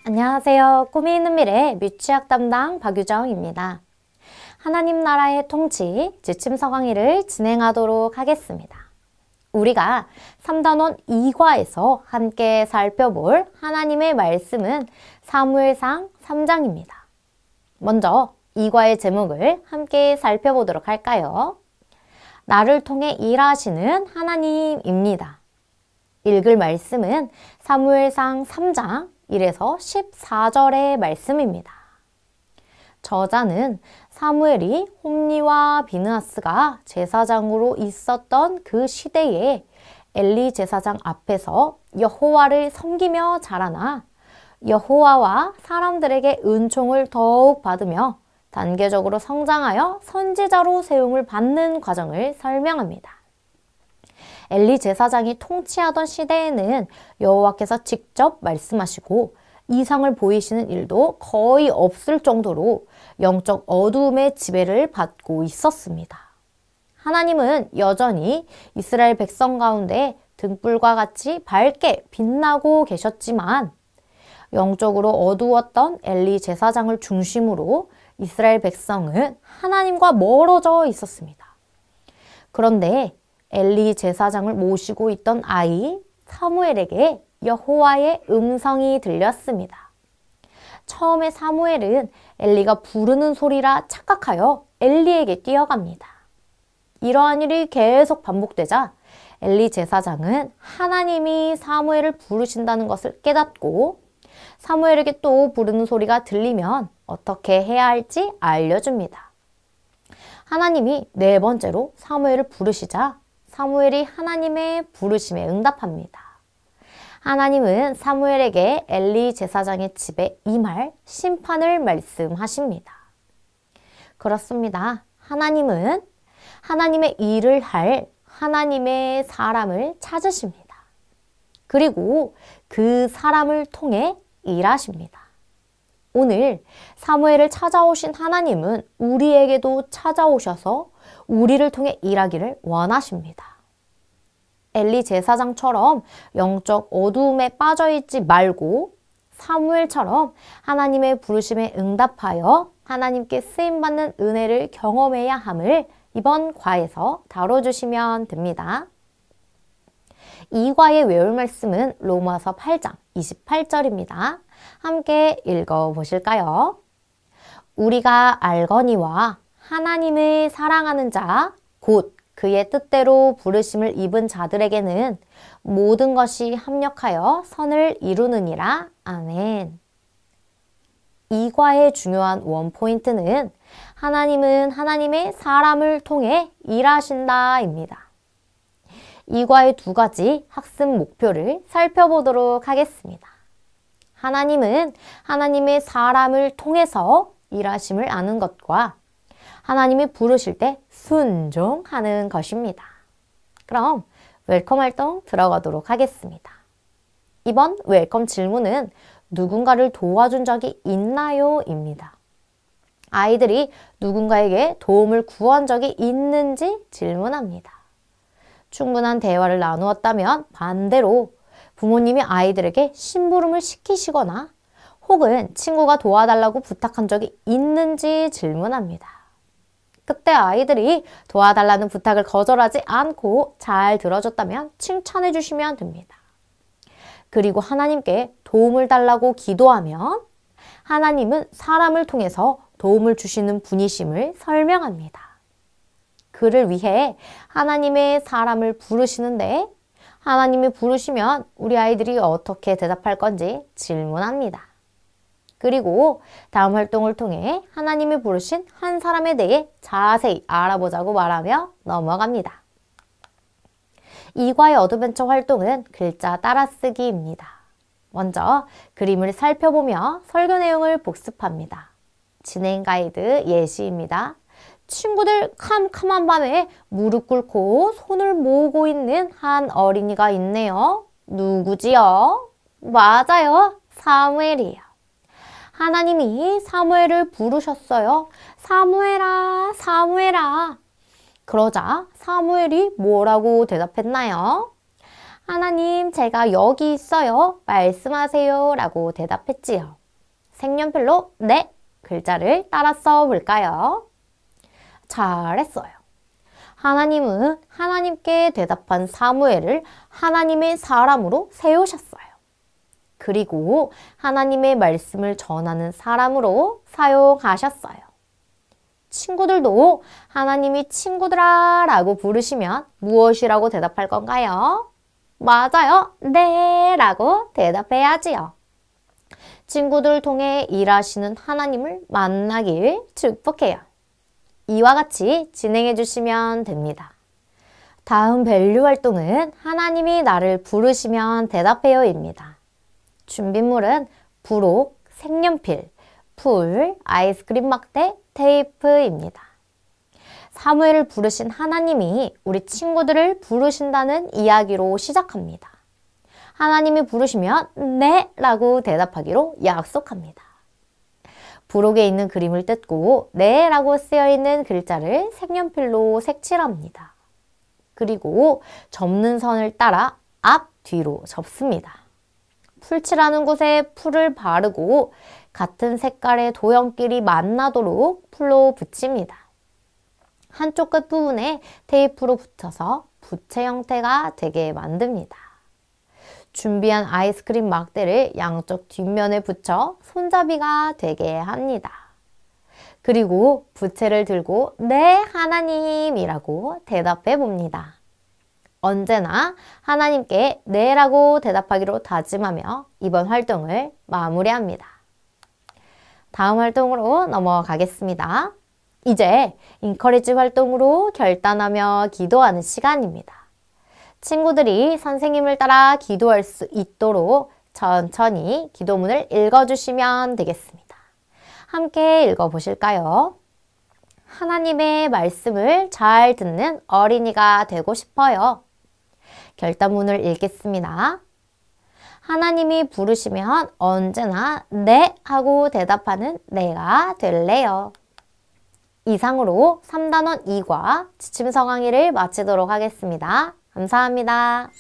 안녕하세요. 꿈이 있는 미래 뮤치학 담당 박유정입니다. 하나님 나라의 통치 지침서 강의를 진행하도록 하겠습니다. 우리가 3단원 2과에서 함께 살펴볼 하나님의 말씀은 사무엘상 3장입니다. 먼저 2과의 제목을 함께 살펴보도록 할까요? 나를 통해 일하시는 하나님입니다. 읽을 말씀은 사무엘상 3장 1에서 14절의 말씀입니다. 저자는 사무엘이 홈리와 비느하스가 제사장으로 있었던 그 시대에 엘리 제사장 앞에서 여호와를 섬기며 자라나 여호와와 사람들에게 은총을 더욱 받으며 단계적으로 성장하여 선지자로 세움을 받는 과정을 설명합니다. 엘리 제사장이 통치하던 시대에는 여호와께서 직접 말씀하시고 이상을 보이시는 일도 거의 없을 정도로 영적 어두움의 지배를 받고 있었습니다. 하나님은 여전히 이스라엘 백성 가운데 등불과 같이 밝게 빛나고 계셨지만 영적으로 어두웠던 엘리 제사장을 중심으로 이스라엘 백성은 하나님과 멀어져 있었습니다. 그런데 엘리 제사장을 모시고 있던 아이 사무엘에게 여호와의 음성이 들렸습니다. 처음에 사무엘은 엘리가 부르는 소리라 착각하여 엘리에게 뛰어갑니다. 이러한 일이 계속 반복되자 엘리 제사장은 하나님이 사무엘을 부르신다는 것을 깨닫고 사무엘에게 또 부르는 소리가 들리면 어떻게 해야 할지 알려줍니다. 하나님이 네 번째로 사무엘을 부르시자 사무엘이 하나님의 부르심에 응답합니다. 하나님은 사무엘에게 엘리 제사장의 집에 임할 심판을 말씀하십니다. 그렇습니다. 하나님은 하나님의 일을 할 하나님의 사람을 찾으십니다. 그리고 그 사람을 통해 일하십니다. 오늘 사무엘을 찾아오신 하나님은 우리에게도 찾아오셔서 우리를 통해 일하기를 원하십니다. 엘리 제사장처럼 영적 어두움에 빠져있지 말고 사무엘처럼 하나님의 부르심에 응답하여 하나님께 쓰임받는 은혜를 경험해야 함을 이번 과에서 다뤄주시면 됩니다. 이 과의 외울 말씀은 로마서 8장 28절입니다. 함께 읽어보실까요? 우리가 알거니와 하나님을 사랑하는 자, 곧 그의 뜻대로 부르심을 입은 자들에게는 모든 것이 합력하여 선을 이루느니라. 아멘. 이 과의 중요한 원포인트는 하나님은 하나님의 사람을 통해 일하신다입니다. 이 과의 두 가지 학습 목표를 살펴보도록 하겠습니다. 하나님은 하나님의 사람을 통해서 일하심을 아는 것과 하나님이 부르실 때 순종하는 것입니다. 그럼 웰컴 활동 들어가도록 하겠습니다. 이번 웰컴 질문은 누군가를 도와준 적이 있나요? 입니다. 아이들이 누군가에게 도움을 구한 적이 있는지 질문합니다. 충분한 대화를 나누었다면 반대로 부모님이 아이들에게 심부름을 시키시거나 혹은 친구가 도와달라고 부탁한 적이 있는지 질문합니다. 그때 아이들이 도와달라는 부탁을 거절하지 않고 잘 들어줬다면 칭찬해 주시면 됩니다. 그리고 하나님께 도움을 달라고 기도하면 하나님은 사람을 통해서 도움을 주시는 분이심을 설명합니다. 그를 위해 하나님의 사람을 부르시는데 하나님이 부르시면 우리 아이들이 어떻게 대답할 건지 질문합니다. 그리고 다음 활동을 통해 하나님이 부르신 한 사람에 대해 자세히 알아보자고 말하며 넘어갑니다. 이 과의 어드벤처 활동은 글자 따라쓰기입니다. 먼저 그림을 살펴보며 설교 내용을 복습합니다. 진행 가이드 예시입니다. 친구들 캄캄한 밤에 무릎 꿇고 손을 모으고 있는 한 어린이가 있네요. 누구지요? 맞아요. 사무엘이에요. 하나님이 사무엘을 부르셨어요. 사무엘아, 사무엘아. 그러자 사무엘이 뭐라고 대답했나요? 하나님, 제가 여기 있어요. 말씀하세요. 라고 대답했지요. 색연필로 네 글자를 따라 써볼까요? 잘했어요. 하나님은 하나님께 대답한 사무엘을 하나님의 사람으로 세우셨어요. 그리고 하나님의 말씀을 전하는 사람으로 사용하셨어요. 친구들도 하나님이 친구들아 라고 부르시면 무엇이라고 대답할 건가요? 맞아요. 네 라고 대답해야지요. 친구들을 통해 일하시는 하나님을 만나길 축복해요. 이와 같이 진행해 주시면 됩니다. 다음 밸류 활동은 하나님이 나를 부르시면 대답해요입니다. 준비물은 부록, 색연필, 풀, 아이스크림 막대, 테이프입니다. 사무엘을 부르신 하나님이 우리 친구들을 부르신다는 이야기로 시작합니다. 하나님이 부르시면 네 라고 대답하기로 약속합니다. 부록에 있는 그림을 뜯고 네 라고 쓰여있는 글자를 색연필로 색칠합니다. 그리고 접는 선을 따라 앞, 뒤로 접습니다. 풀칠하는 곳에 풀을 바르고 같은 색깔의 도형끼리 만나도록 풀로 붙입니다. 한쪽 끝부분에 테이프로 붙여서 부채 형태가 되게 만듭니다. 준비한 아이스크림 막대를 양쪽 뒷면에 붙여 손잡이가 되게 합니다. 그리고 부채를 들고 네 하나님이라고 대답해 봅니다. 언제나 하나님께 네라고 대답하기로 다짐하며 이번 활동을 마무리합니다. 다음 활동으로 넘어가겠습니다. 이제 인커리지 활동으로 결단하며 기도하는 시간입니다. 친구들이 선생님을 따라 기도할 수 있도록 천천히 기도문을 읽어주시면 되겠습니다. 함께 읽어보실까요? 하나님의 말씀을 잘 듣는 어린이가 되고 싶어요. 결단문을 읽겠습니다. 하나님이 부르시면 언제나 네 하고 대답하는 내가 될래요. 이상으로 3단원 2과 지침서 강의를 마치도록 하겠습니다. 감사합니다.